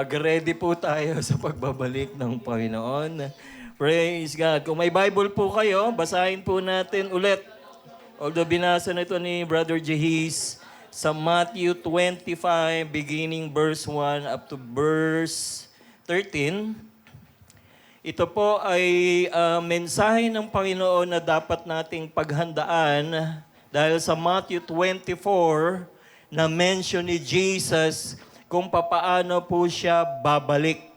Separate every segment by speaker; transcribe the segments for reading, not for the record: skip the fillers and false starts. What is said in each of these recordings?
Speaker 1: Mag-ready po tayo sa pagbabalik ng Panginoon. Praise God. Kung may Bible po kayo, basahin po natin ulit. Although binasa na ito ni Brother Jehis sa Matthew 25, beginning verse 1 up to verse 13. Ito po ay mensahe ng Panginoon na dapat nating paghandaan dahil sa Matthew 24 na mention ni Jesus kung papaano po siya babalik.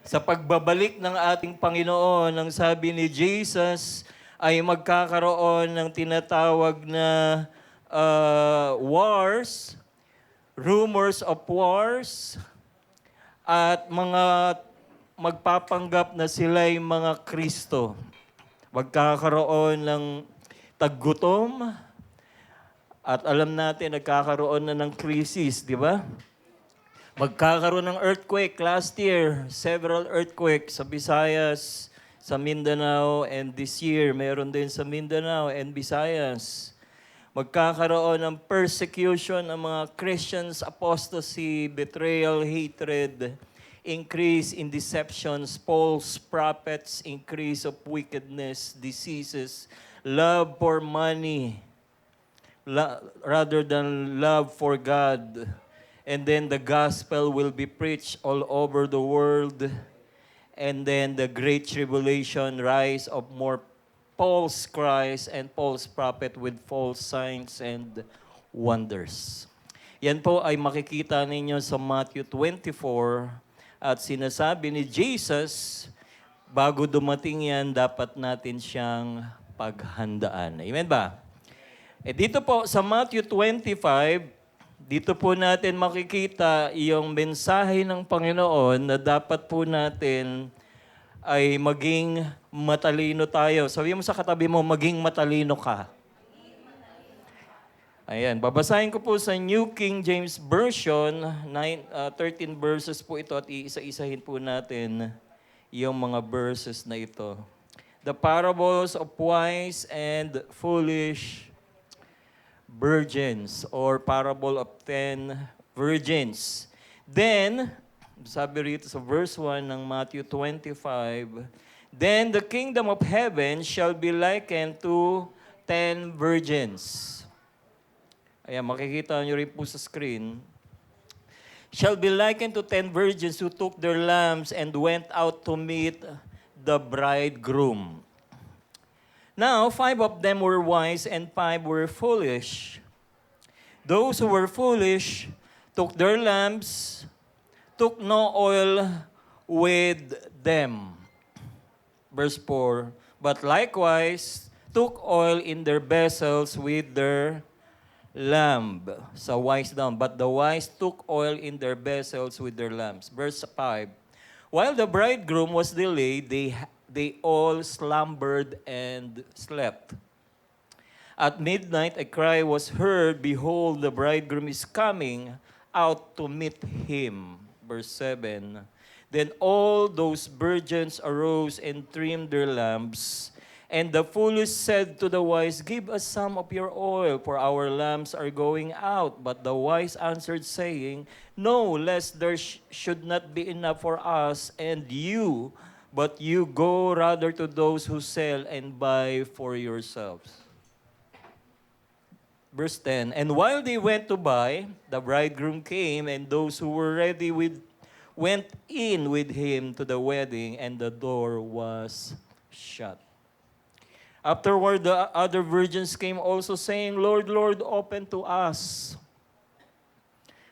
Speaker 1: Sa pagbabalik ng ating Panginoon, ang sabi ni Jesus ay magkakaroon ng tinatawag na wars, rumors of wars, at mga magpapanggap na sila'y mga Kristo. Magkakaroon ng taggutom, at alam natin, nagkakaroon na ng krisis, di ba? Magkakaroon ng earthquake last year, several earthquakes sa Visayas, sa Mindanao, and this year, meron din sa Mindanao and Visayas. Magkakaroon ng persecution ng mga Christians, apostasy, betrayal, hatred, increase in deceptions, false prophets, increase of wickedness, diseases, love for money, rather than love for God. And then the gospel will be preached all over the world. And then the great tribulation, rise of more false Christ and false prophet with false signs and wonders. Yan po ay makikita ninyo sa Matthew 24. At sinasabi ni Jesus, bago dumating yan, dapat natin siyang paghandaan. Amen ba? Dito po sa Matthew 25, dito po natin makikita yung mensahe ng Panginoon na dapat po natin ay maging matalino tayo. Sabi mo sa katabi mo, maging matalino ka. Ayan, babasahin ko po sa New King James Version, 13 verses po ito at iisa-isahin po natin yung mga verses na ito. The parables of wise and foolish virgins, or parable of 10 virgins. Then, sabi rito sa verse 1 ng Matthew 25, then the kingdom of heaven shall be likened to 10 virgins. Ayan, makikita nyo rin po sa screen. Shall be likened to 10 virgins who took their lamps and went out to meet the bridegroom. Now, 5 of them were wise and 5 were foolish. Those who were foolish took their lamps, took no oil with them. Verse 4, but likewise took oil in their vessels with their lamp. So wise down. But the wise took oil in their vessels with their lamps. Verse 5, while the bridegroom was delayed, they all slumbered and slept. At midnight, a cry was heard, behold, the bridegroom is coming out to meet him. Verse 7, then all those virgins arose and trimmed their lamps. And the foolish said to the wise, give us some of your oil, for our lamps are going out. But the wise answered, saying, no, lest there should not be enough for us and you, but you go rather to those who sell and buy for yourselves. Verse 10, and while they went to buy, the bridegroom came, and those who were ready went in with him to the wedding, and the door was shut. Afterward, the other virgins came also, saying, Lord, Lord, open to us.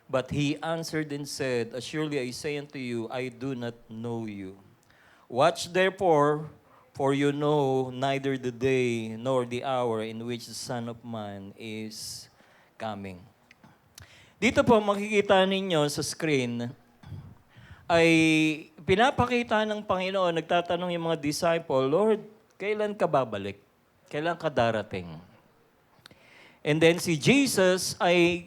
Speaker 1: But he answered and said, assuredly I say unto you, I do not know you. Watch therefore, for you know neither the day nor the hour in which the Son of Man is coming. Dito po makikita ninyo sa screen ay pinapakita ng Panginoon, nagtatanong yung mga disciple, Lord, kailan ka babalik? Kailan ka darating? And then si Jesus ay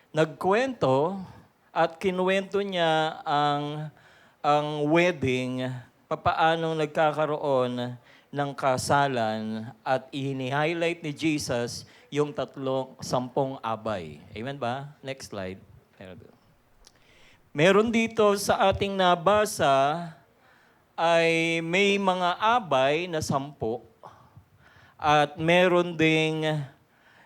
Speaker 1: nagkwento at kinuwento niya ang wedding, papaano nagkakaroon ng kasalan, at ini-highlight ni Jesus yung 10 abay. Amen ba? Next slide. Meron dito sa ating nabasa ay may mga abay na 10 at meron ding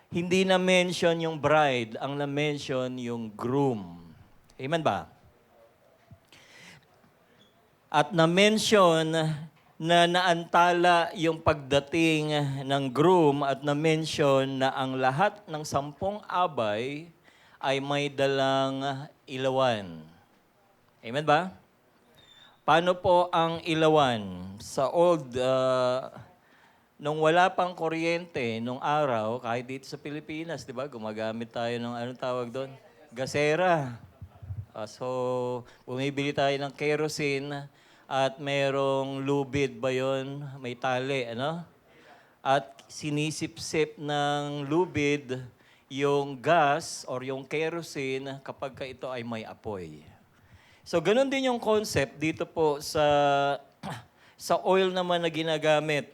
Speaker 1: hindi na-mention yung bride, ang na-mention yung groom. Amen ba? At na-mention na naantala yung pagdating ng groom at na-mention na ang lahat ng 10 abay ay may dalang ilawan. Amen ba? Paano po ang ilawan? Sa nung wala pang kuryente, nung araw, kahit dito sa Pilipinas, di ba, gumagamit tayo ng anong tawag doon? Gasera. So, bumibili tayo ng kerosene at merong lubid ba yun? May tali, ano? At sinisip-sip ng lubid yung gas or yung kerosene kapag ka ito ay may apoy. So, ganun din yung concept dito po sa oil naman na ginagamit.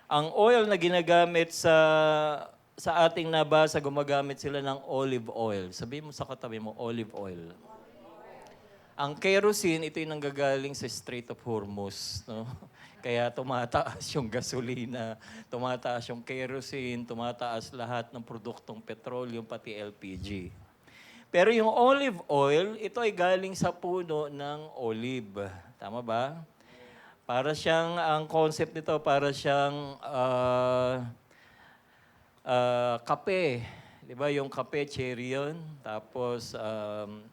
Speaker 1: Ang oil na ginagamit sa ating nabasa, gumagamit sila ng olive oil. Sabihin mo sa katabi mo, olive oil. Ang kerosene, ito yung nanggagaling sa Strait of Hormuz. No? Kaya tumataas yung gasolina, tumataas yung kerosene, tumataas lahat ng produktong petroleum, pati LPG. Pero yung olive oil, ito ay galing sa puno ng olive. Tama ba? Para siyang, ang concept nito, para siyang kape. Di ba? Yung kape, cherry yun. Tapos,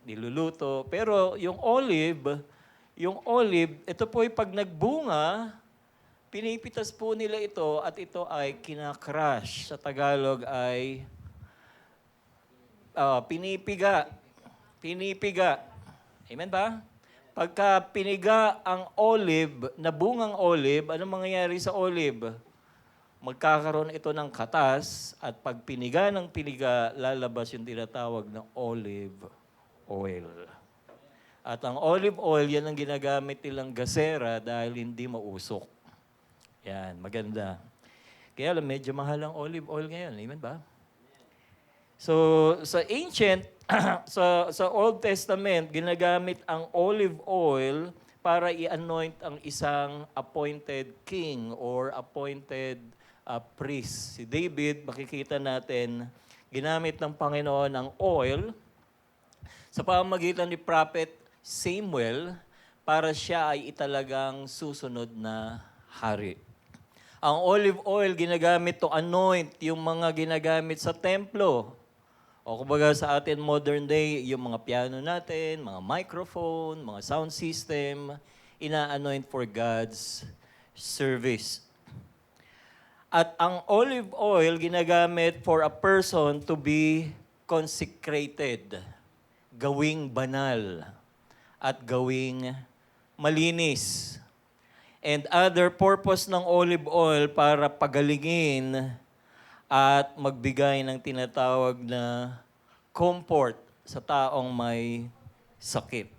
Speaker 1: niluluto. Pero yung olive, ito po ay pag nagbunga, pinipitas po nila ito at ito ay kinakrush. Sa Tagalog ay pinipiga. Pinipiga. Amen ba? Pagka piniga ang olive, na bungang olive, anong mangyayari sa olive? Magkakaroon ito ng katas at pag piniga ng piniga, lalabas yung tinatawag na olive oil. At ang olive oil, yan ang ginagamit nilang gasera dahil hindi mausok. Yan, maganda. Kaya lang, medyo mahal ang olive oil ngayon. Amen ba? So, sa ancient, sa Old Testament, ginagamit ang olive oil para i-anoint ang isang appointed king or appointed priest. Si David, makikita natin, ginamit ng Panginoon ang oil sa pamamagitan ni Prophet Samuel para siya ay italagang susunod na hari. Ang olive oil ginagamit to anoint yung mga ginagamit sa templo. O kumbaga sa atin modern day, yung mga piano natin, mga microphone, mga sound system, ina-anoint for God's service. At ang olive oil ginagamit for a person to be consecrated, gawing banal, at gawing malinis. And other purpose ng olive oil para pagalingin at magbigay ng tinatawag na comfort sa taong may sakit.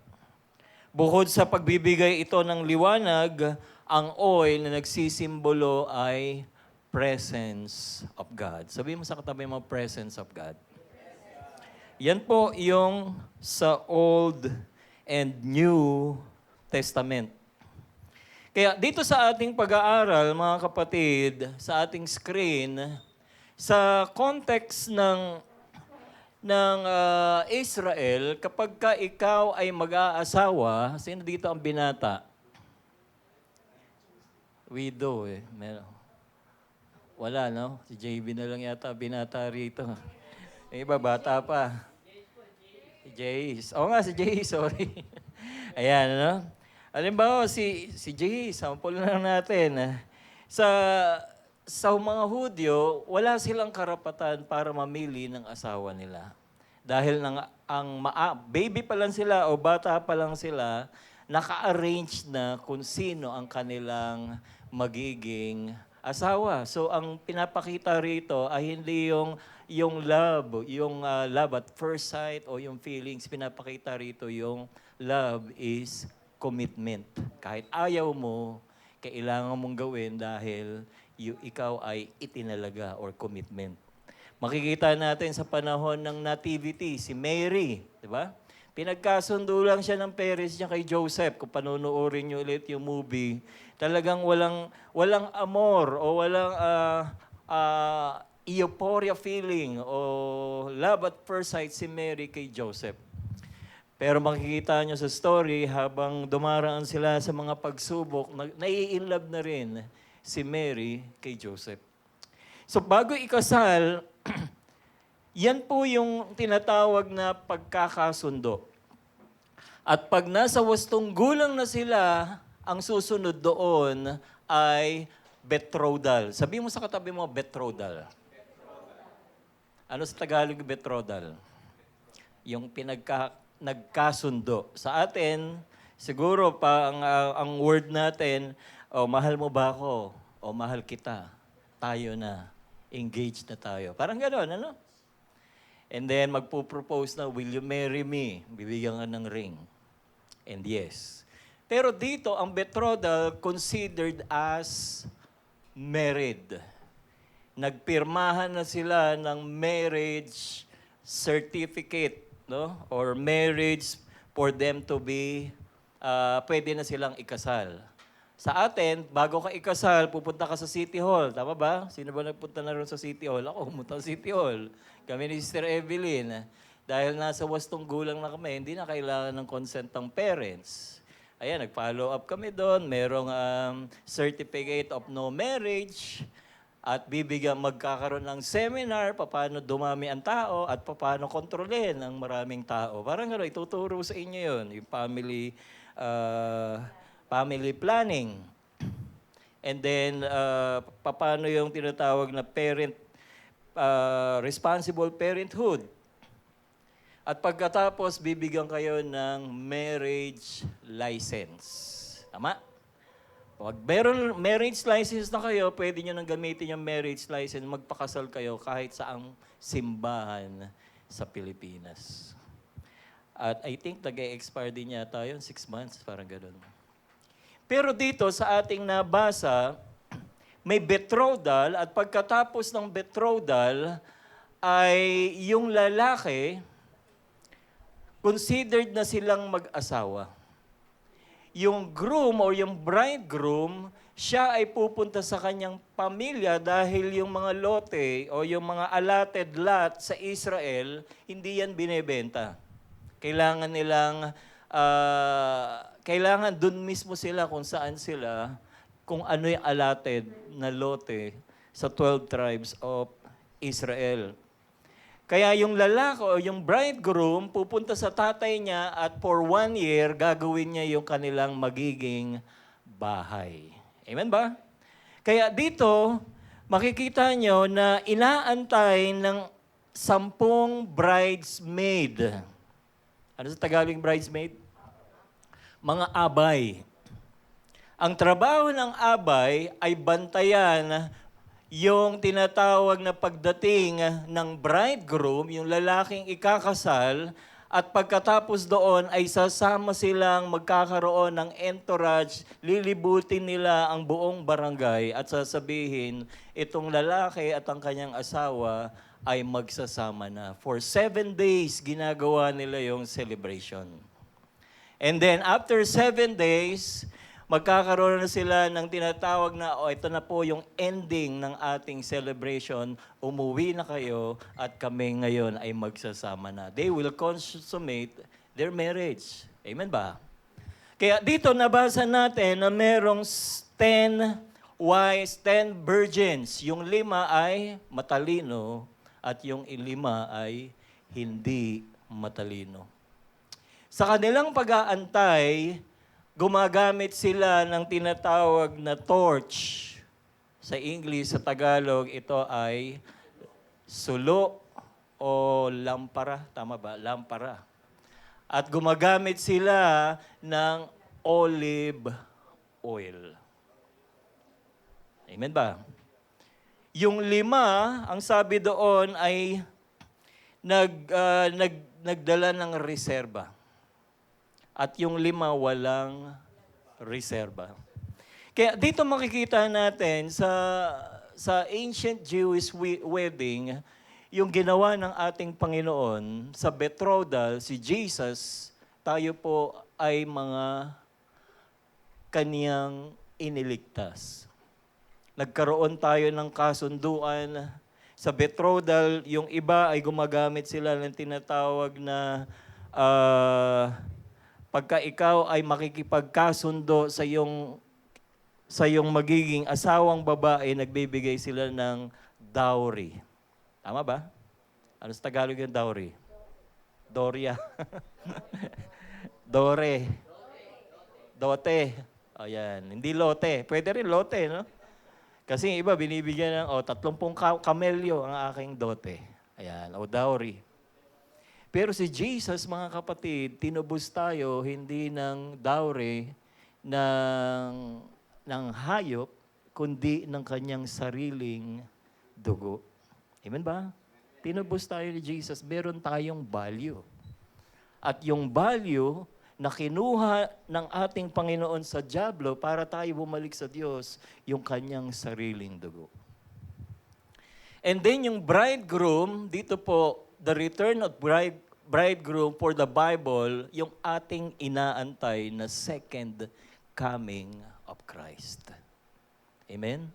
Speaker 1: Bukod sa pagbibigay ito ng liwanag, ang oil na nagsisimbolo ay presence of God. Sabihin mo sa katabi mo, presence of God. Yan po yung sa Old and New Testament. Kaya dito sa ating pag-aaral, mga kapatid, sa ating screen, sa context ng Israel, kapag ka ikaw ay mag-aasawa, sino dito ang binata? Widow eh. Wala, no? Si JB na lang yata binata rito. Yung iba, bata pa. Si Jace. Oo nga, si Jace, sorry. Ayan, no? Halimbawa, si Jace, sample lang natin. Sa mga Hudyo, wala silang karapatan para mamili ng asawa nila. Dahil baby pa lang sila o bata pa lang sila, naka-arrange na kung sino ang kanilang magiging asawa. So ang pinapakita rito ay hindi yung love at first sight o yung feelings. Pinapakita rito yung love is commitment. Kahit ayaw mo, kailangan mong gawin dahil ikaw ay itinalaga or commitment. Makikita natin sa panahon ng nativity, si Mary, di ba? Pinagkasundo lang siya ng parents niya kay Joseph. Kung panonoorin niyo ulit yung movie, talagang walang amor o walang euphoria feeling o love at first sight si Mary kay Joseph. Pero makikita nyo sa story, habang dumaraan sila sa mga pagsubok, nai-inlove na rin si Mary kay Joseph. So bago ikasal, yan po yung tinatawag na pagkakasundo. At pag nasa wastong gulang na sila, ang susunod doon ay betrothal. Sabi mo sa katabi mo, betrothal. Ano sa Tagalog betrothal? Yung nagkasundo. Sa atin, siguro ang word natin, mahal mo ba ako? O mahal kita? Tayo na. Engaged na tayo. Parang gano'n, ano? And then magpo-propose na, will you marry me? Bibigyan ka ng ring. And yes. Pero dito, ang betrothal considered as married. Nagpirmahan na sila ng marriage certificate, no? Or marriage for them to be, pwede na silang ikasal. Sa atin, bago ka ikasal, pupunta ka sa City Hall. Tama ba? Sino ba nagpunta na rin sa City Hall? Ako, pumunta sa City Hall. Kami ni Sister Evelyn. Dahil nasa wastong gulang na kami, hindi na kailangan ng consent ng parents. Ayan, nag-follow up kami doon. Merong certificate of no marriage. At magkakaroon ng seminar, paano dumami ang tao at paano kontrolin ang maraming tao. Parang gano'n, ituturo sa inyo yun, yung family planning. And then, paano yung tinatawag na responsible parenthood. At pagkatapos, bibigyan kayo ng marriage license. Tama? Pag marriage license na kayo, pwede nyo nang gamitin yung marriage license, magpakasal kayo kahit saang simbahan sa Pilipinas. At I think nag-expire din yata yun, 6 months, parang gano'n. Pero dito sa ating nabasa, may betrothal at pagkatapos ng betrothal ay yung lalaki, considered na silang mag-asawa. Yung groom o yung bridegroom, siya ay pupunta sa kanyang pamilya dahil yung mga lote o yung mga allotted lot sa Israel, hindi yan binebenta. Kailangan nilang, kailangan dun mismo sila kung saan sila, kung ano yung allotted na lote sa 12 tribes of Israel. Kaya yung lalaki o yung bridegroom pupunta sa tatay niya at for 1 year, gagawin niya yung kanilang magiging bahay. Amen ba? Kaya dito, makikita nyo na inaantay ng 10 bridesmaid. Ano sa Tagalog bridesmaid? Mga abay. Ang trabaho ng abay ay bantayan yung tinatawag na pagdating ng bridegroom, yung lalaking ikakasal, at pagkatapos doon ay sasama silang magkakaroon ng entourage, lilibutin nila ang buong barangay at sasabihin, itong lalaki at ang kanyang asawa ay magsasama na. For 7 days, ginagawa nila yung celebration. And then after 7 days, magkakaroon na sila ng tinatawag na, ito na po yung ending ng ating celebration. Umuwi na kayo at kami ngayon ay magsasama na. They will consummate their marriage. Amen ba? Kaya dito nabasa natin na merong 10 wise, 10 virgins. Yung 5 ay matalino at yung 5 ay hindi matalino. Sa kanilang pag-aantay, gumagamit sila ng tinatawag na torch. Sa English, sa Tagalog, ito ay sulo o lampara. Tama ba? Lampara. At gumagamit sila ng olive oil. Amen ba? Yung 5, ang sabi doon ay nagdala ng reserba. At yung 5, walang reserba. Kaya dito makikita natin sa ancient Jewish wedding, yung ginawa ng ating Panginoon sa betrothal, si Jesus, tayo po ay mga kaniyang iniligtas. Nagkaroon tayo ng kasunduan sa betrothal, yung iba ay gumagamit sila ng tinatawag na pagka ikaw ay makikipagkasundo sa iyong magiging asawang babae, nagbibigay sila ng dowry. Tama ba? Ano sa Tagalog yung dowry? Doria. Dore. Dote. Ayan. Hindi lote. Pwede rin lote, no? Kasi yung iba, binibigyan ng, 30 kamelyo ang aking dote. Ayan. O dowry. Pero si Jesus, mga kapatid, tinubos tayo hindi ng dowry ng hayop, kundi ng kanyang sariling dugo. Amen ba? Tinubos tayo ni Jesus, meron tayong value. At yung value na kinuha ng ating Panginoon sa dyablo para tayo bumalik sa Diyos, yung kanyang sariling dugo. And then yung bridegroom, dito po, the return of bridegroom for the Bible, yung ating inaantay na second coming of Christ. Amen?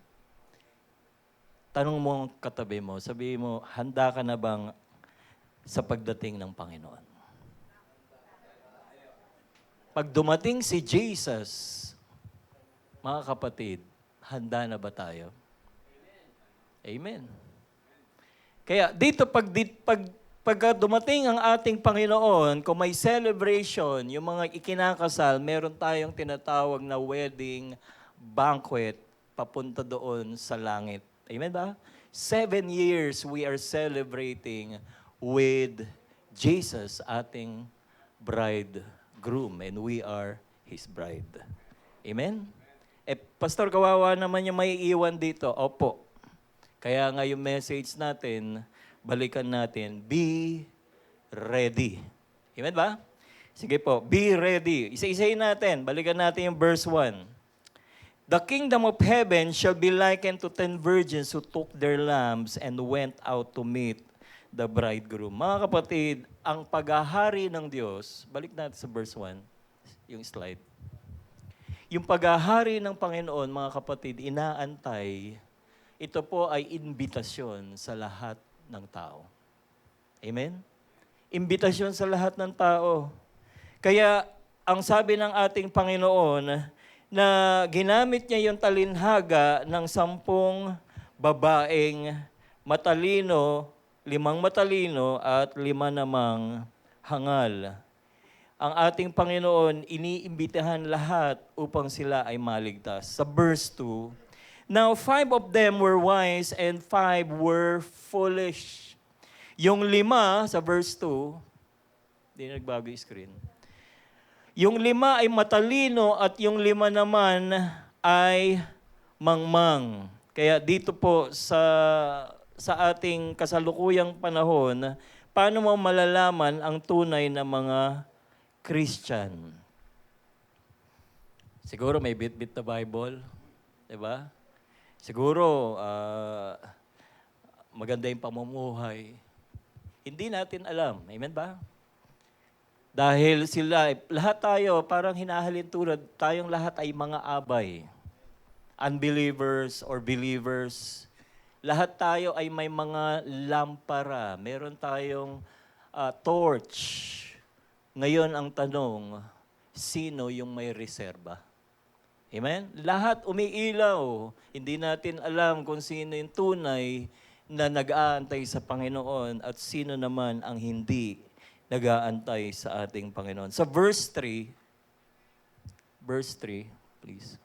Speaker 1: Tanong mo ang katabi mo, sabihin mo, handa ka na bang sa pagdating ng Panginoon? Pag dumating si Jesus, mga kapatid, handa na ba tayo? Amen. Kaya dito, pagka dumating ang ating Panginoon, kung may celebration, yung mga ikinakasal, meron tayong tinatawag na wedding banquet papunta doon sa langit. Amen ba? 7 years we are celebrating with Jesus, ating bridegroom, and we are His bride. Amen? Pastor, kawawa naman yung may iwan dito. Opo. Kaya nga yung message natin, balikan natin, be ready. Amen ba? Sige po, be ready. Isa-isayin natin, balikan natin yung verse 1. The kingdom of heaven shall be likened to 10 virgins who took their lamps and went out to meet the bridegroom. Mga kapatid, ang paghahari ng Diyos, balik natin sa verse 1, yung slide. Yung paghahari ng Panginoon, mga kapatid, inaantay, ito po ay imbitasyon sa lahat ng tao. Amen? Imbitasyon sa lahat ng tao. Kaya, ang sabi ng ating Panginoon, na ginamit niya yung talinhaga ng 10 babaeng matalino, 5 matalino at 5 namang hangal. Ang ating Panginoon, iniimbitahan lahat upang sila ay maligtas. Sa verse 2, now 5 of them were wise and 5 were foolish. Yung 5 sa verse 2, hindi nagbago yung screen. Yung 5 ay matalino at yung 5 naman ay mangmang. Kaya dito po sa ating kasalukuyang panahon, paano mo malalaman ang tunay na mga Christian? Siguro may bit-bit na Bible, di ba? Siguro maganda yung pamumuhay. Hindi natin alam. Amen ba? Dahil lahat tayo, parang hinahalin tulad, tayong lahat ay mga abay. Unbelievers or believers. Lahat tayo ay may mga lampara. Meron tayong torch. Ngayon ang tanong, sino yung may reserba? Amen? Lahat umiilaw. Hindi natin alam kung sino yung tunay na nag-aantay sa Panginoon at sino naman ang hindi nag-aantay sa ating Panginoon. Sa verse 3, please.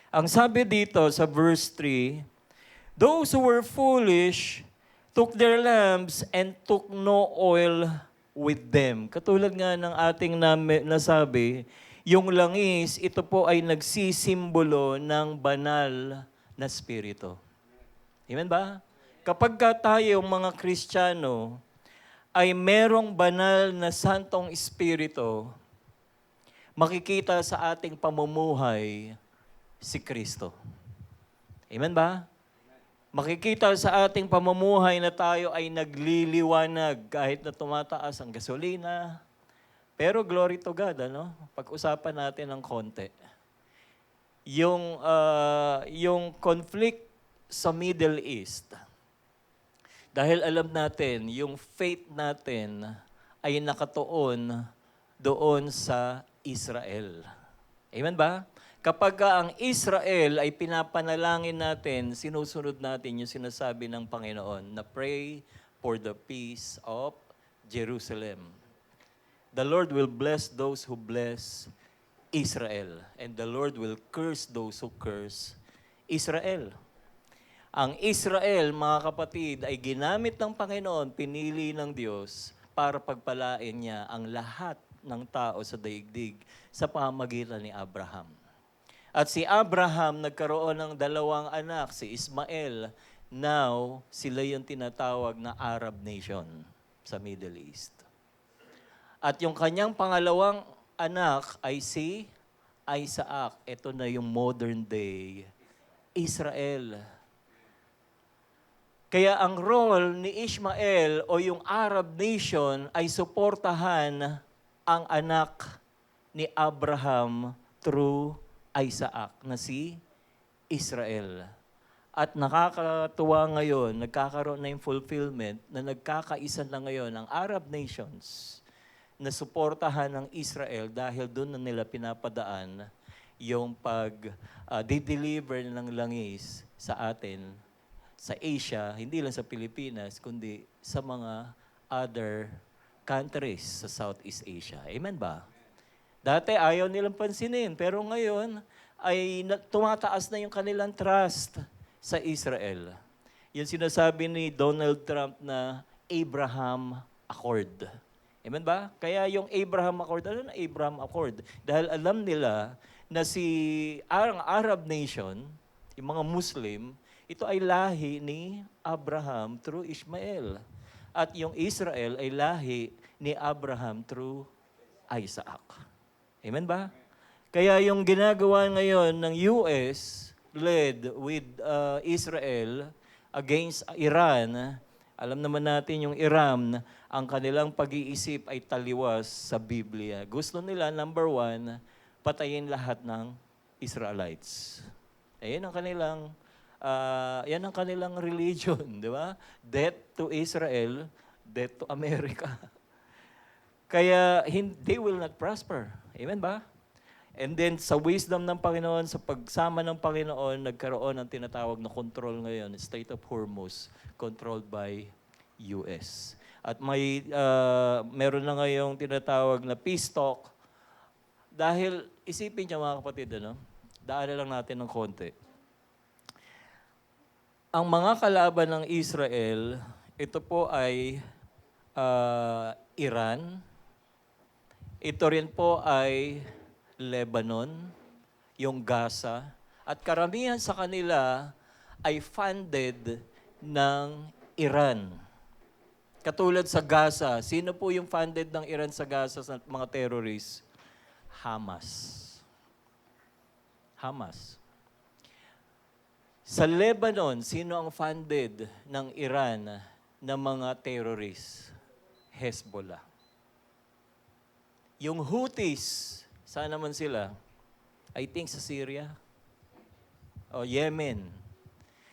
Speaker 1: Ang sabi dito sa verse 3, those who were foolish took their lamps and took no oil with them. Katulad nga ng ating nasabi, yung langis, ito po ay nagsisimbolo ng banal na spirito. Amen ba? Kapag tayo mga Kristiyano, ay merong banal na santong espiritu, makikita sa ating pamumuhay si Kristo. Amen ba? Makikita sa ating pamumuhay na tayo ay nagliliwanag kahit na tumataas ang gasolina. Pero glory to God, ano? Pag-usapan natin ng konti. Yung conflict sa Middle East, dahil alam natin, yung faith natin ay nakatuon doon sa Israel. Amen ba? Kapag ang Israel ay pinapanalangin natin, sinusunod natin yung sinasabi ng Panginoon na pray for the peace of Jerusalem. The Lord will bless those who bless Israel, and the Lord will curse those who curse Israel. Ang Israel, mga kapatid, ay ginamit ng Panginoon, pinili ng Diyos para pagpalain niya ang lahat ng tao sa daigdig sa pamamagitan ni Abraham. At si Abraham nagkaroon ng 2 anak, si Ismael. Now, sila yung tinatawag na Arab nation sa Middle East. At yung kanyang pangalawang anak ay si Isaac. Ito na yung modern day Israel. Kaya ang role ni Ishmael o yung Arab nation ay suportahan ang anak ni Abraham through Isaac na si Israel. At nakakatuwa ngayon, nagkakaroon na yung fulfillment na nagkakaisa na ngayon ang Arab nations na suportahan ng Israel dahil doon na nila pinapadaan yung pag-deliver ng langis sa atin, sa Asia, hindi lang sa Pilipinas, kundi sa mga other countries sa Southeast Asia. Amen ba? Dati ayaw nilang pansinin, pero ngayon ay tumataas na yung kanilang trust sa Israel. Yung sinasabi ni Donald Trump na Abraham Accord. Amen ba? Kaya yung Abraham Accord, ano na Abraham Accord? Dahil alam nila na ang Arab nation, yung mga Muslim, ito ay lahi ni Abraham through Ishmael. At yung Israel ay lahi ni Abraham through Isaac. Amen ba? Kaya yung ginagawa ngayon ng US led with Israel against Iran, alam naman natin yung Iran, ang kanilang pag-iisip ay taliwas sa Biblia. Gusto nila, number 1, patayin lahat ng Israelites. Ayan ang kanilang, yan ang kanilang religion, di ba? Death to Israel, death to America. Kaya they will not prosper. Amen ba? And then sa wisdom ng Panginoon, sa pagsama ng Panginoon, nagkaroon ng tinatawag na control ngayon, Strait of Hormuz, controlled by US. At meron na ngayong tinatawag na peace talk. Dahil isipin niyo mga kapatid, daanan lang natin ng konti. Ang mga kalaban ng Israel, ito po ay Iran. Ito rin po ay Lebanon, yung Gaza, at karamihan sa kanila ay funded ng Iran. Katulad sa Gaza, sino po yung funded ng Iran sa Gaza sa mga terrorists? Hamas. Hamas. Sa Lebanon, sino ang funded ng Iran na mga terrorists? Hezbollah. Yung Houthis, saan naman sila? I think sa Syria o Yemen.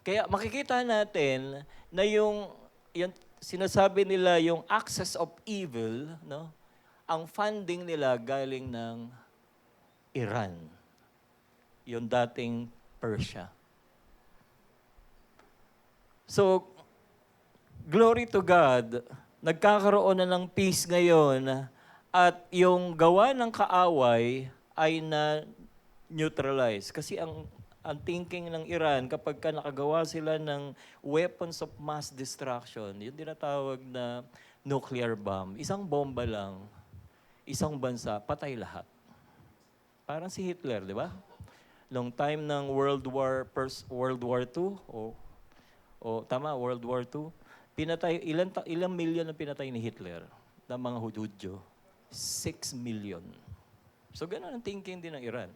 Speaker 1: Kaya makikita natin na yung sinasabi nila yung axis of evil, ang funding nila galing ng Iran. Yung dating Persia. So, glory to God, nagkakaroon na ng peace ngayon. At yung gawa ng kaaway ay na-neutralize. Kasi ang thinking ng Iran, kapag nakagawa sila ng weapons of mass destruction, yung tinatawag na nuclear bomb, isang bomba lang, isang bansa, patay lahat. Parang si Hitler, di ba? Long time ng World War II, World War II, pinatay, ilang milyon ang pinatay ni Hitler ng mga Hudyo? 6 million. So, ganun ang thinking din ng Iran.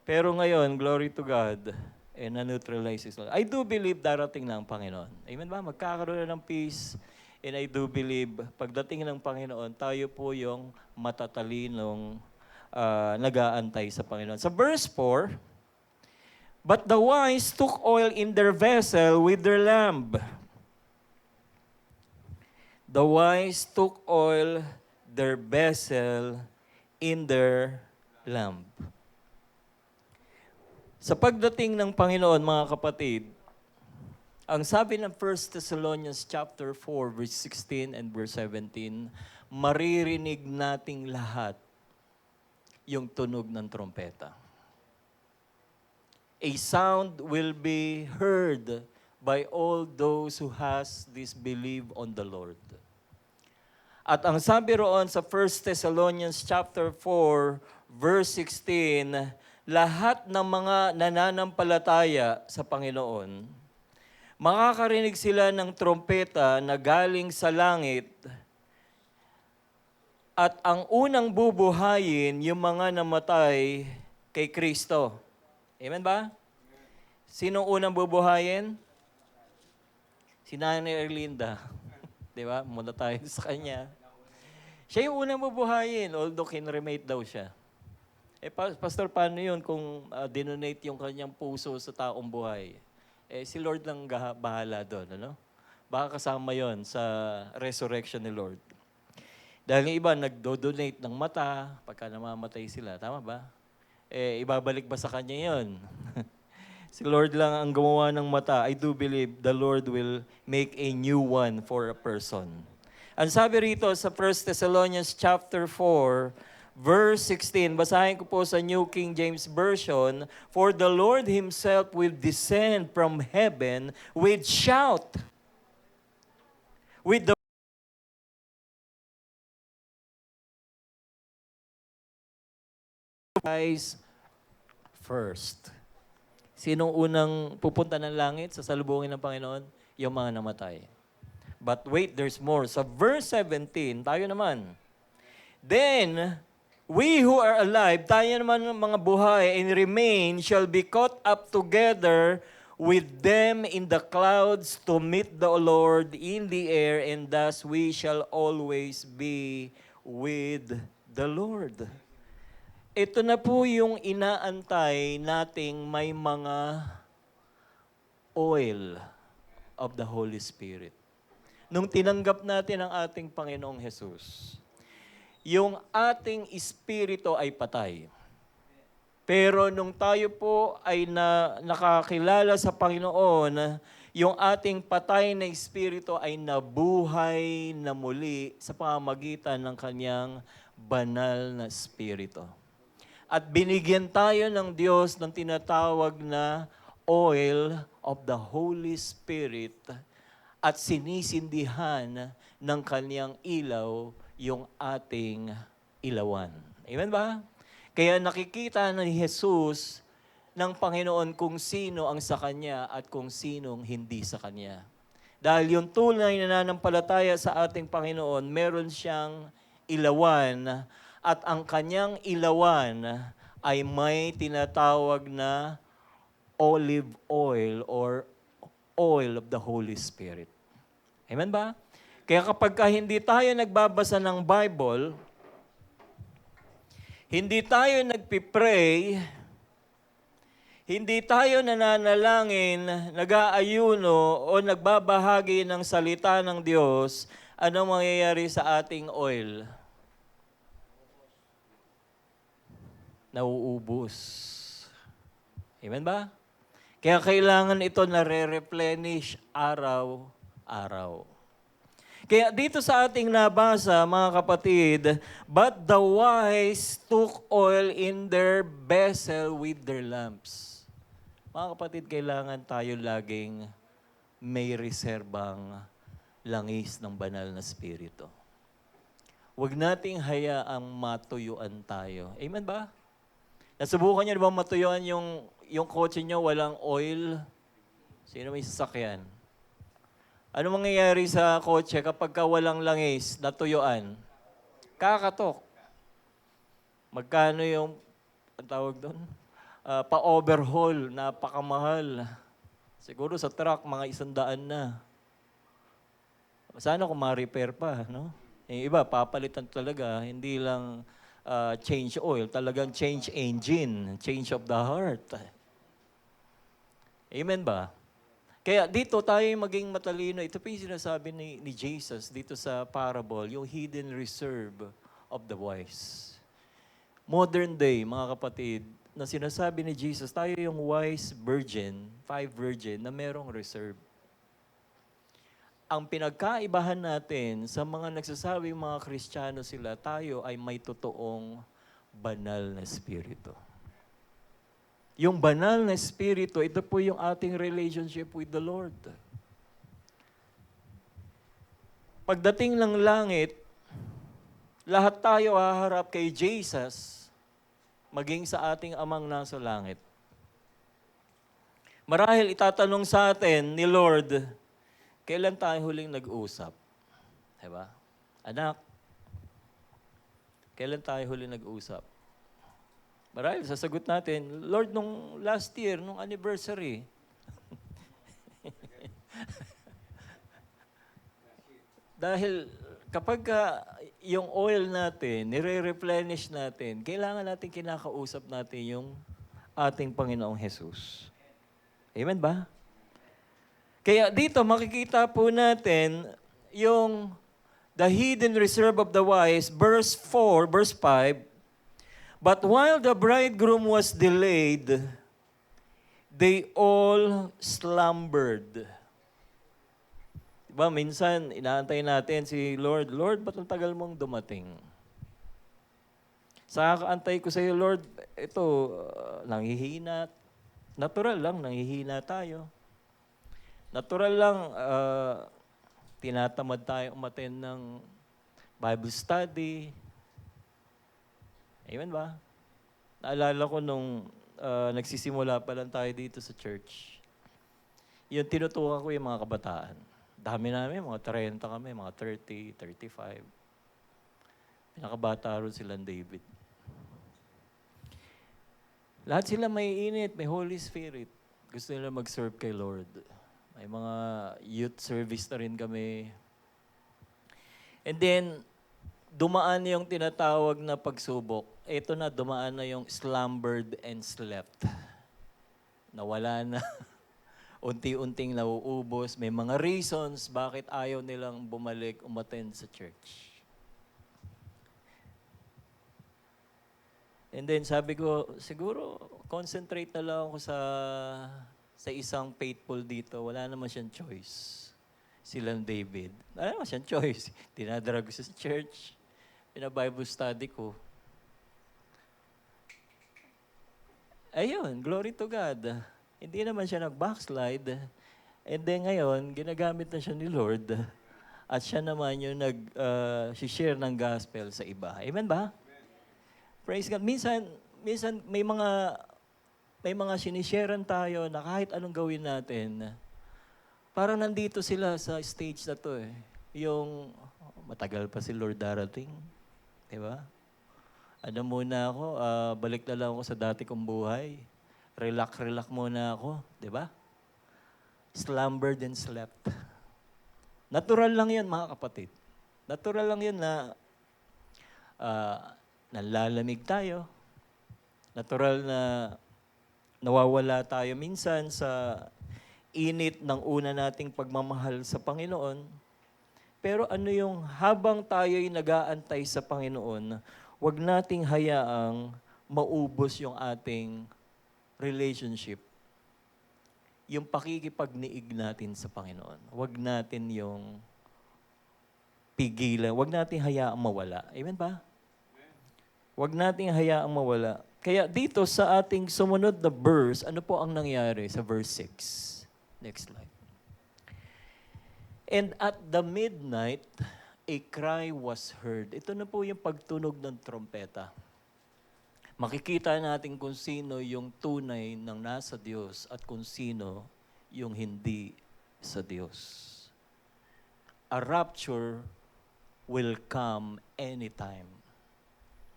Speaker 1: Pero ngayon, glory to God, and na-neutralize His law. I do believe darating na ang Panginoon. Amen ba? Magkakaroon na ng peace. And I do believe, pagdating ng Panginoon, tayo po yung matatalinong nag-aantay sa Panginoon. Sa verse 4, but the wise took oil in their vessel with their lamp. The wise took oil, their vessel, in their lamp. Sa pagdating ng Panginoon, mga kapatid, ang sabi ng 1 Thessalonians chapter 4, verse 16 and verse 17, maririnig nating lahat yung tunog ng trompeta. A sound will be heard by all those who has this belief on the Lord. At ang sabi roon sa 1 Thessalonians chapter 4, verse 16, lahat ng mga nananampalataya sa Panginoon, makakarinig sila ng trompeta na galing sa langit, at ang unang bubuhayin yung mga namatay kay Kristo. Amen ba? Sinong unang bubuhayin? Si Nanay Erlinda. Di ba? Muna tayo sa kanya. Siya yung unang bubuhayin, although kinremate daw siya. Pastor, paano yun kung dinonate yung kanyang puso sa taong buhay? Si Lord lang bahala doon, ano? Baka kasama yon sa resurrection ni Lord. Dahil yung iba, nagdo-donate ng mata pagka namamatay sila. Tama ba? Ibabalik ba sa kanya yon? Si Lord lang ang gumawa ng mata. I do believe the Lord will make a new one for a person. Ang sabi rito sa 1 Thessalonians chapter 4, verse 16, basahin ko po sa New King James Version, for the Lord Himself will descend from heaven with shout, with the eyes first. Sinong unang pupunta ng langit sa salubungin ng Panginoon? Yung mga namatay. But wait, there's more. Sa verse 17, tayo naman. Then, we who are alive, tayo naman ng mga buhay, and remain, shall be caught up together with them in the clouds to meet the Lord in the air, and thus we shall always be with the Lord. Ito na po yung inaantay nating may mga oil of the Holy Spirit. Nung tinanggap natin ang ating Panginoong Jesus, yung ating espiritu ay patay. Pero nung tayo po ay nakakilala sa Panginoon, yung ating patay na espiritu ay nabuhay na muli sa pamamagitan ng kanyang banal na espiritu. At binigyan tayo ng Diyos ng tinatawag na oil of the Holy Spirit at sinisindihan ng kanyang ilaw yung ating ilawan. Amen ba? Kaya nakikita ni Jesus ng Panginoon kung sino ang sa Kanya at kung sinong hindi sa Kanya. Dahil yung tunay na nananampalataya sa ating Panginoon, meron siyang ilawan at ang kanyang ilawan ay may tinatawag na olive oil or oil of the Holy Spirit. Amen ba? Kaya kapag hindi tayo nagbabasa ng Bible, hindi tayo nagpipray, hindi tayo nananalangin, nag-aayuno o nagbabahagi ng salita ng Diyos, ano mangyayari sa ating oil? Nauubos. Amen ba? Kaya kailangan ito na re-replenish araw-araw. Kaya dito sa ating nabasa, mga kapatid, but the wise took oil in their vessel with their lamps. Mga kapatid, kailangan tayo laging may reserbang langis ng banal na spirito. Huwag nating hayaang matuyuan tayo. Amen ba? Nasubukan niyo ba matuyuan yung kotse niyo walang oil? Sino may sasakyan? Ano mangyayari sa kotse kapag walang langis, natuyuan? Kakatok. Magkano yung, ang tawag doon? pa-overhaul, napakamahal. Siguro sa truck, mga 100 na. Sana kung ma-repair pa, no? Yung iba, papalitan talaga, hindi lang change oil, talagang change engine, change of the heart. Amen ba? Kaya dito tayo maging matalino. Ito po yung sinasabi ni Jesus dito sa parable, yung hidden reserve of the wise. Modern day, mga kapatid, na sinasabi ni Jesus, tayo yung wise virgin, 5 virgin, na merong reserve. Ang pinagkaibahan natin sa mga nagsasabing mga Kristiyano sila, tayo ay may totoong banal na spirito. Yung banal na spirito, ito po yung ating relationship with the Lord. Pagdating ng langit, lahat tayo haharap kay Jesus, maging sa ating amang nasa langit. Marahil itatanong sa atin ni Lord, kailan tayo huling nag-usap? Diba? Anak, kailan tayo huling nag-usap? Marahil sasagot natin, Lord, nung last year, nung anniversary. Dahil kapag yung oil natin, nire-replenish natin, kailangan natin kinakausap natin yung ating Panginoong Jesus. Amen ba? Kaya dito makikita po natin yung the hidden reserve of the wise, verse 4, verse 5, but while the bridegroom was delayed, they all slumbered. Diba, minsan, inaantay natin si Lord, Lord, ba't ang tagal mong dumating? Sa kaantay ko sa iyo, Lord, ito, nanghihina. Natural lang, nanghihina tayo. Natural lang, tinatamad tayo umattend ng Bible study. Amen ba? Naalala ko nung nagsisimula pa lang tayo dito sa church. Yung tinutukan ko yung mga kabataan. Dami namin, mga 30 kami, mga 30, 35. Pinakabata ron silang David. Lahat sila may init, may Holy Spirit. Gusto nila mag-serve kay Lord. May mga youth service na rin kami. And then, dumaan yung tinatawag na pagsubok. Ito na, dumaan na yung slumbered and slept. Nawala na. Unti-unting nauubos. May mga reasons bakit ayaw nilang bumalik, umattend sa church. And then sabi ko, siguro concentrate na lang ako sa isang faithful dito. Wala naman siyang choice. Silang David. Wala naman siyang choice. Dinadara ko sa church. Pina-Bible study ko. Ayun, glory to God. Hindi naman siya nag-backslide. And then ngayon, ginagamit na siya ni Lord. At siya naman yung nag-share ng gospel sa iba. Amen ba? Praise God. Minsan may mga sinisharean tayo na kahit anong gawin natin, parang nandito sila sa stage na to eh. Yung matagal pa si Lord darating. Diba? Ano muna ako, balik na lang ako sa dati kong buhay. Relax muna ako. Diba? Slumbered and slept. Natural lang yan, mga kapatid. Natural lang yan na nalalamig tayo. Natural na nawawala tayo minsan sa init ng una nating pagmamahal sa Panginoon. Pero ano yung habang tayo'y nag-aantay sa Panginoon, wag nating hayaang maubos yung ating relationship. Yung pakikipagniig natin sa Panginoon. Wag natin yung pigilan. Wag nating hayaang mawala. Amen ba? Wag nating hayaang mawala. Kaya dito sa ating sumunod na verse, ano po ang nangyari sa verse 6? Next slide. And at the midnight, a cry was heard. Ito na po yung pagtunog ng trompeta. Makikita natin kung sino yung tunay ng nasa Diyos at kung sino yung hindi sa Diyos. A rapture will come anytime.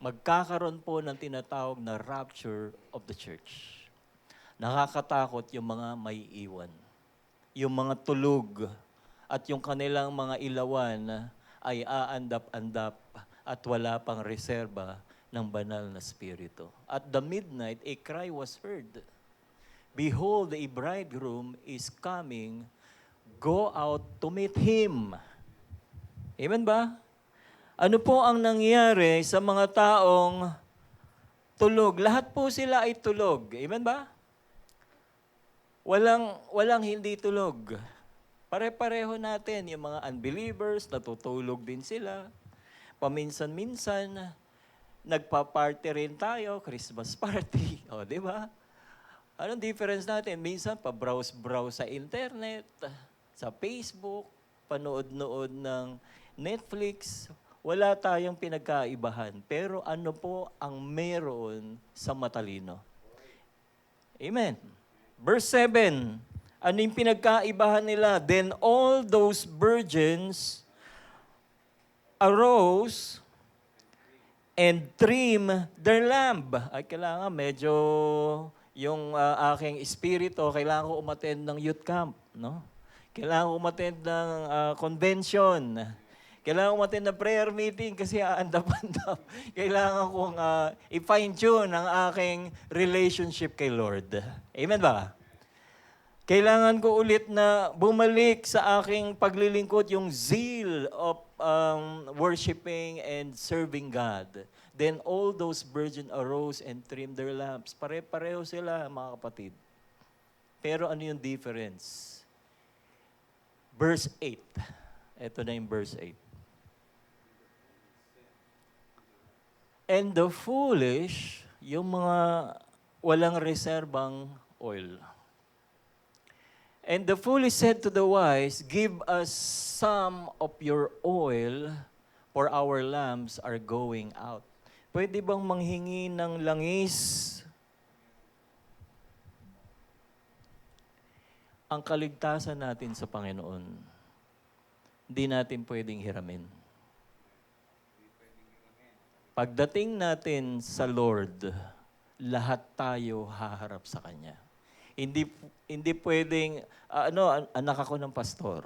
Speaker 1: Magkakaroon po ng tinatawag na rapture of the church. Nakakatakot yung mga may iwan. Yung mga tulog at yung kanilang mga ilawan ay aandap-andap at wala pang reserba ng banal na spirito. At the midnight, a cry was heard. Behold, a bridegroom is coming. Go out to meet him. Amen ba? Ano po ang nangyari sa mga taong tulog? Lahat po sila ay tulog. Amen ba? Walang hindi tulog. Pare-pareho natin, yung mga unbelievers, natutulog din sila. Paminsan-minsan, nagpa-party rin tayo, Christmas party. O, di ba? Anong difference natin? Minsan, pa-browse-browse sa internet, sa Facebook, panood-nood ng Netflix. Wala tayong pinagkaibahan. Pero ano po ang meron sa matalino? Amen. Verse 7, ano yung pinagkaibahan nila? Then all those virgins arose and trim their lamp. Ay, kailangan medyo yung aking espiritu, kailangan ko umattend ng youth camp, no? Kailangan ko umattend ng convention. Kailangan ko umattend ng prayer meeting kasi aandap-andap. Kailangan kong i-fine-tune ang aking relationship kay Lord. Amen ba? Kailangan ko ulit na bumalik sa aking paglilingkod yung zeal of worshiping and serving God. Then all those virgins arose and trimmed their lamps. Pare-pareho sila, mga kapatid. Pero ano yung difference? Verse 8. Ito na yung verse 8. And the foolish, yung mga walang reserbang oil. And the foolish said to the wise, give us some of your oil, for our lamps are going out. Pwede bang manghingi ng langis? Ang kaligtasan natin sa Panginoon, hindi natin pwedeng hiramin. Pagdating natin sa Lord, lahat tayo haharap sa Kanya. Hindi pwedeng, anak ako ng pastor.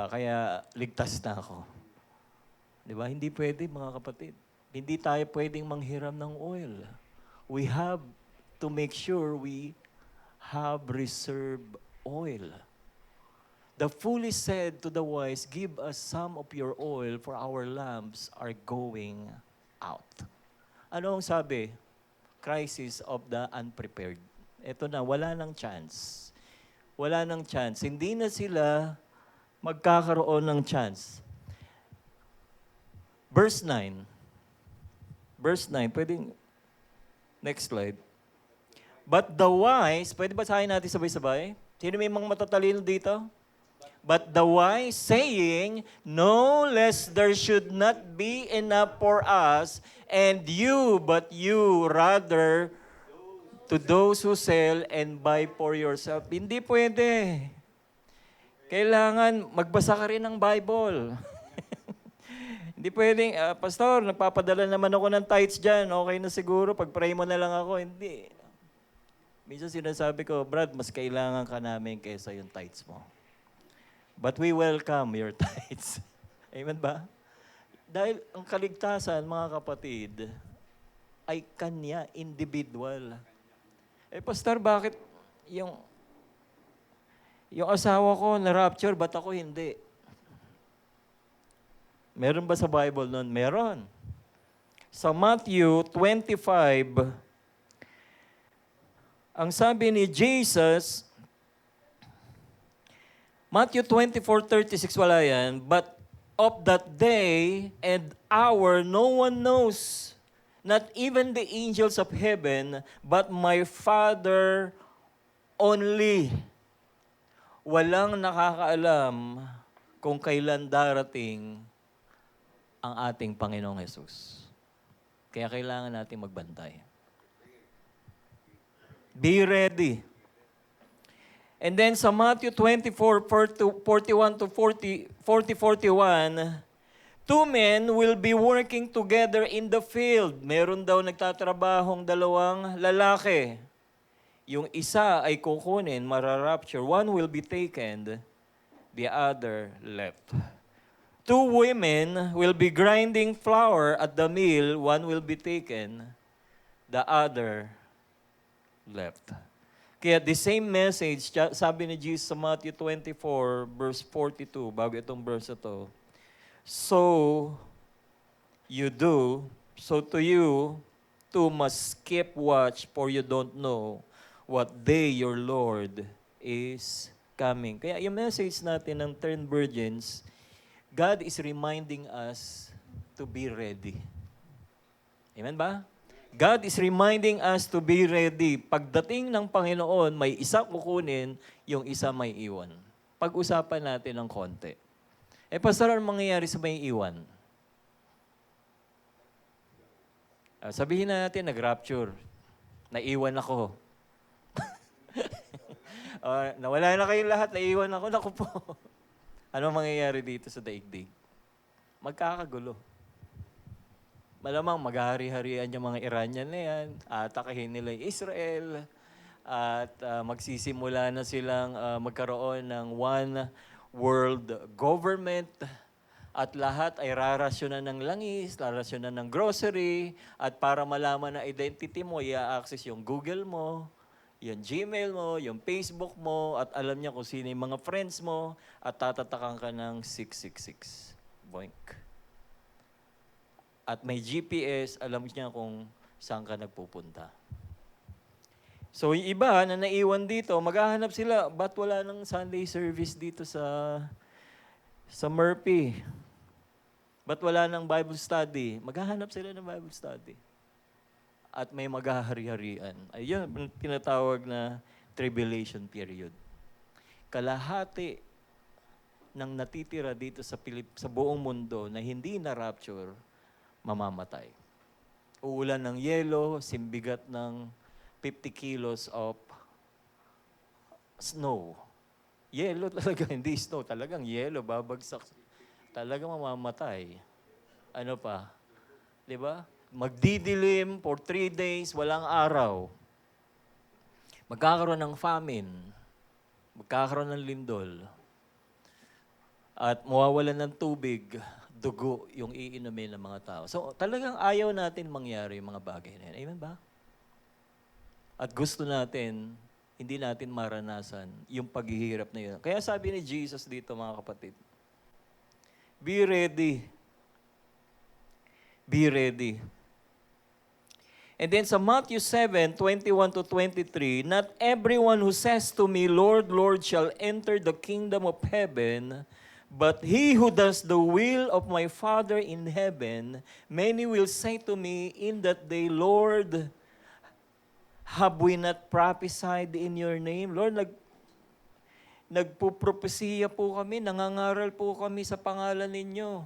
Speaker 1: Kaya ligtas na ako. Di ba? Hindi pwede, mga kapatid. Hindi tayo pwedeng manghiram ng oil. We have to make sure we have reserved oil. The foolish said to the wise, give us some of your oil, for our lamps are going out. Ano ang sabi? Crisis of the unprepared. Ito na, wala nang chance. Wala nang chance. Hindi na sila magkakaroon ng chance. Verse 9. Verse 9. Pwedeng, next slide. But the wise, pwede ba sahin natin sabay-sabay? Sino may mga matatalino dito? But the wise saying, no, lest there should not be enough for us and you, but you rather to those who sell and buy for yourself. Hindi pwede. Kailangan magbasa ka rin ng Bible. Hindi pwedeng, Pastor, nagpapadala naman ako ng tithes dyan. Okay na siguro, pag-pray mo na lang ako. Hindi. Minsan sinasabi ko, Brad, mas kailangan ka namin kaysa yung tithes mo. But we welcome your tithes. Amen ba? Dahil ang kaligtasan, mga kapatid, ay kanya, individual. Pastor, bakit yung asawa ko na-rapture, ba't ako hindi? Meron ba sa Bible nun? Meron. Sa Matthew 25, ang sabi ni Jesus, Matthew 24:36, wala yan, but of that day and hour no one knows, not even the angels of heaven, but my Father only. Walang nakakaalam kung kailan darating ang ating Panginoong Jesus. Kaya kailangan natin magbantay. Be ready. And then sa Matthew 24:41 to 41, Two men will be working together in the field. Meron daw nagtatrabahong dalawang lalaki. Yung isa ay kukunin, mararapture. One will be taken, the other left. Two women will be grinding flour at the mill. One will be taken, the other left. Kaya the same message, sabi ni Jesus sa Matthew 24, verse 42, bago itong verse ito, so you do, so to you, too must keep watch, for you don't know what day your Lord is coming. Kaya yung message natin ng 10 virgins, God is reminding us to be ready. Amen ba? God is reminding us to be ready. Pagdating ng Panginoon, may isa kukunin, yung isa may iwan. Pag-usapan natin ng konti. Pastor, ano mangyayari sa may iwan? Sabihin na natin, nag-rapture. Naiwan ako. Nawala na kayong lahat, naiwan ako. Naku po. Ano mangyayari dito sa daigdig? Magkakagulo. Malamang maghahari-harian yung mga Iranian na yan, atakahin nila yung Israel, at magsisimula na silang magkaroon ng one world government, at lahat ay rarasyonan ng langis, rarasyonan ng grocery, at para malaman na identity mo, i-access yung Google mo, yung Gmail mo, yung Facebook mo, at alam niya kung sino yung mga friends mo, at tatatakan ka ng 666. Boink. At may GPS, alam niya kung saan ka nagpupunta. So yung iba na naiwan dito, maghahanap sila, ba't wala ng Sunday service dito sa Murphy? Ba't wala ng Bible study? Maghahanap sila ng Bible study. At may maghahari-harian. Ayun, tinatawag na tribulation period. Kalahati ng natitira dito sa buong mundo na hindi na-rapture, mamamatay. Uulan ng yelo, simbigat ng 50 kilos of snow. Yelo talaga, hindi snow. Talagang yelo, babagsak. Talagang mamamatay. Ano pa? Diba? Magdidilim for 3 days, walang araw. Magkakaroon ng famine. Magkakaroon ng lindol. At mawawalan ng tubig, dugo yung iinumin ng mga tao. So talagang ayaw natin mangyari yung mga bagay na yan. Amen ba? At gusto natin, hindi natin maranasan yung paghihirap na yun. Kaya sabi ni Jesus dito, mga kapatid, be ready. Be ready. And then sa Matthew 7, 21 to 23, not everyone who says to me, Lord, Lord, shall enter the kingdom of heaven, but he who does the will of my Father in heaven. Many will say to me in that day, Lord, have we not prophesied in your name? Lord, nagpupropesiya po kami, nangangaral po kami sa pangalan ninyo.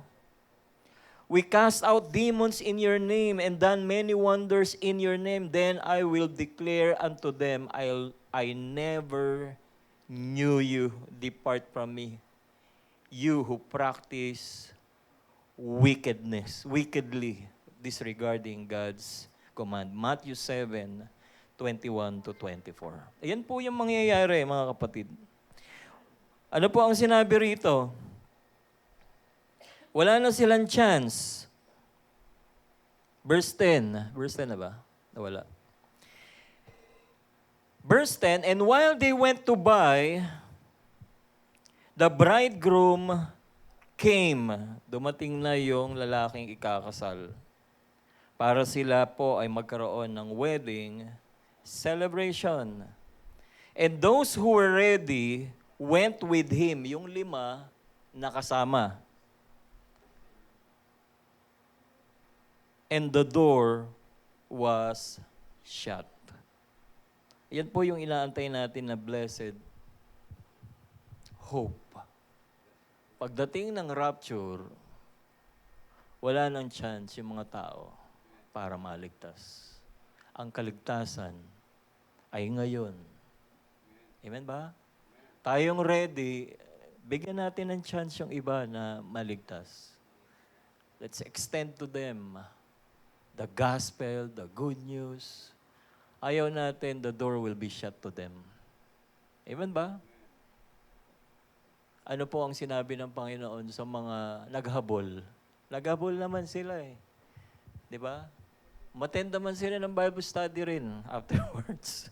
Speaker 1: We cast out demons in your name and done many wonders in your name. Then I will declare unto them, I never knew you. Depart from me, you who practice wickedly, disregarding God's command. Matthew 7, 21 to 24. Ayan po yung mangyayari, mga kapatid. Ano po ang sinabi rito? Wala na silang chance. Verse 10. Verse 10 na ba? Nawala. Verse 10, and while they went to buy, the bridegroom came. Dumating na yung lalaking ikakasal. Para sila po ay magkaroon ng wedding celebration. And those who were ready went with him. Yung 5 nakasama. And the door was shut. Yan po yung inaantay natin na blessed hope. Pagdating ng rapture, wala nang chance yung mga tao para maligtas. Ang kaligtasan ay ngayon. Amen ba? Tayong ready, bigyan natin ng chance yung iba na maligtas. Let's extend to them the gospel, the good news. Ayaw natin, the door will be shut to them. Amen ba? Ano po ang sinabi ng Panginoon sa mga naghabol? Naghabol naman sila eh. Di ba? Mattend naman sila ng Bible study rin afterwards.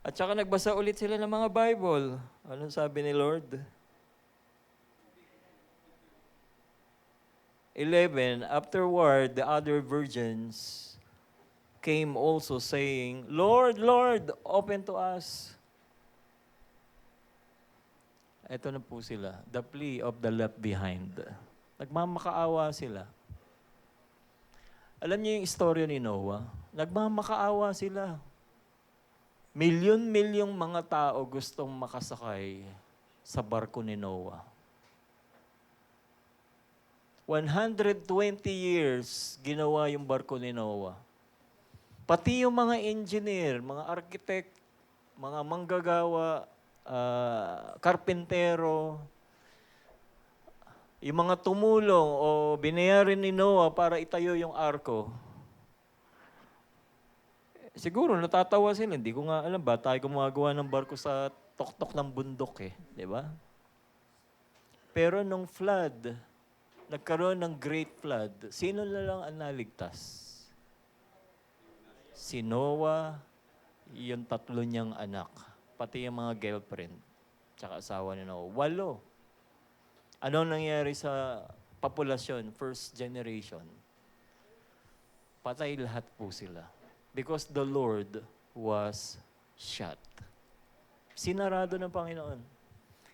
Speaker 1: At saka nagbasa ulit sila ng mga Bible. Anong sabi ni Lord? 11, afterward, the other virgins came also saying, Lord, Lord, open to us. Ito na po sila, the plea of the left behind. Nagmamakaawa sila. Alam niyo yung istorya ni Noah? Nagmamakaawa sila. Milyon-milyong mga tao gustong makasakay sa barko ni Noah. 120 years ginawa yung barko ni Noah. Pati yung mga engineer, mga architect, mga manggagawa, karpentero, yung mga tumulong o binayarin ni Noah para itayo yung arko. Siguro natatawa sila, hindi ko nga alam ba, tayo gumagawa ng barko sa tuktok ng bundok eh, di ba? Pero nung flood, nagkaroon ng great flood, sino na lang ang naligtas? Si Noah, yung 3 niyang anak, pati yung mga girlfriend, tsaka asawa ni Noah. 8. Anong nangyari sa populasyon, first generation? Patay lahat po sila. Because the Lord was shut. Sinarado ng Panginoon.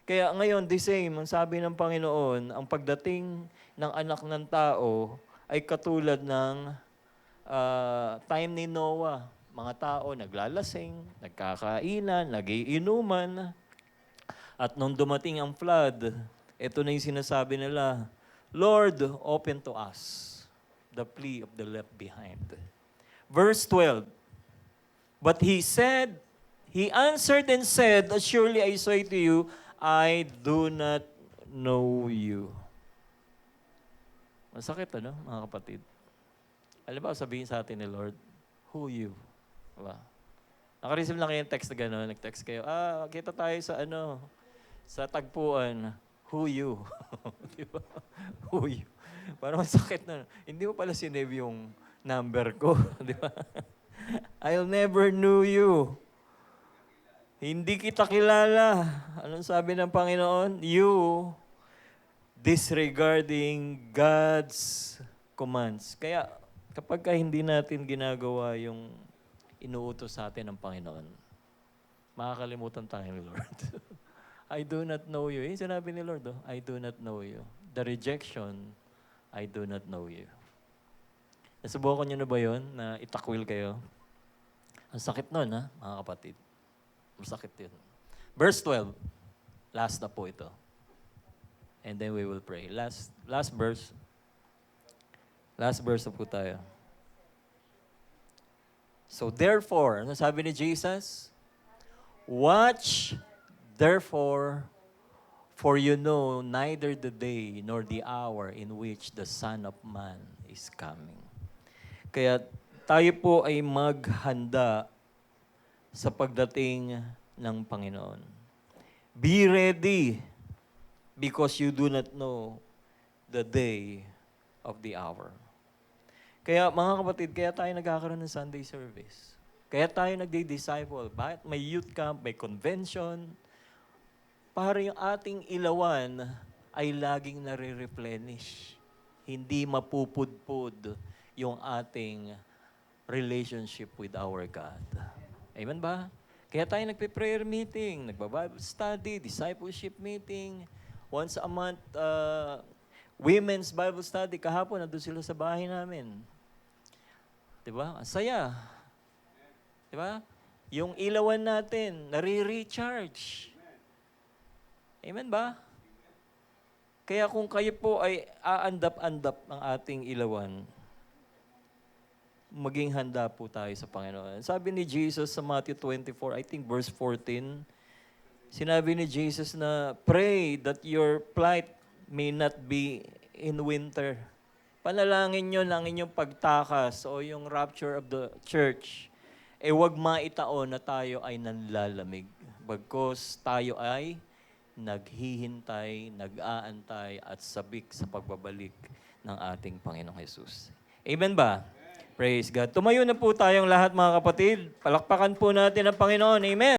Speaker 1: Kaya ngayon, the same, ang sabi ng Panginoon, ang pagdating ng anak ng tao ay katulad ng time ni Noah. Mga tao naglalasing, nagkakainan, nagiinuman. At nung dumating ang flood, ito na yung sinasabi nila, Lord, open to us the plea of the left behind. Verse 12, but he answered and said, surely I say to you, I do not know you. Masakit ano, mga kapatid? Alam ba, sabihin sa atin ni Lord, who you? Diba? Nakareceive lang kayo yung text na gano'n, nag-text kayo, kita tayo sa tagpuan, who you? Diba? Who you? Parang masakit na. Hindi mo pala sinave yung number ko, di ba? I'll never knew you. Hindi kita kilala. Anong sabi ng Panginoon? You disregarding God's commands. Kaya kapag hindi natin ginagawa yung inuutos sa atin ng Panginoon, makakalimutan tayo ni Lord. I do not know you. Yung sinabi ni Lord, I do not know you. The rejection, I do not know you. Nasubukan nyo na ba yun, na itakwil kayo? Ang sakit nun, ha, mga kapatid. Masakit yun. Verse 12. Last na po ito. And then we will pray. Last verse. Last verse na po tayo. So therefore, ano sabi ni Jesus? Watch, therefore, for you know neither the day nor the hour in which the Son of Man is coming. Kaya tayo po ay maghanda sa pagdating ng Panginoon. Be ready because you do not know the day of the hour. Kaya mga kapatid, kaya tayo nagkakaroon ng Sunday service. Kaya tayo nagdi-disciple. Bakit? May youth camp, may convention. Para yung ating ilawan ay laging nare-replenish. Hindi mapupudpud yung ating relationship with our God. Amen ba? Kaya tayo nagpe-prayer meeting, nagba-Bible study, discipleship meeting, once a month, women's Bible study. Kahapon, nandun sila sa bahay namin. Diba? Ang saya. Diba? Yung ilawan natin, nare-recharge. Amen ba? Kaya kung kayo po ay aandap-andap ang ating ilawan, maging handa po tayo sa Panginoon. Sabi ni Jesus sa Matthew 24, I think verse 14, sinabi ni Jesus na, pray that your plight may not be in winter. panalangin nyo ng inyong pagtakas o yung rapture of the church, wag maitaon na tayo ay nanlalamig. Bagkos tayo ay naghihintay, nag-aantay at sabik sa pagbabalik ng ating Panginoong Jesus. Amen ba? Praise God. Tumayo na po tayong lahat mga kapatid. Palakpakan po natin ang Panginoon. Amen.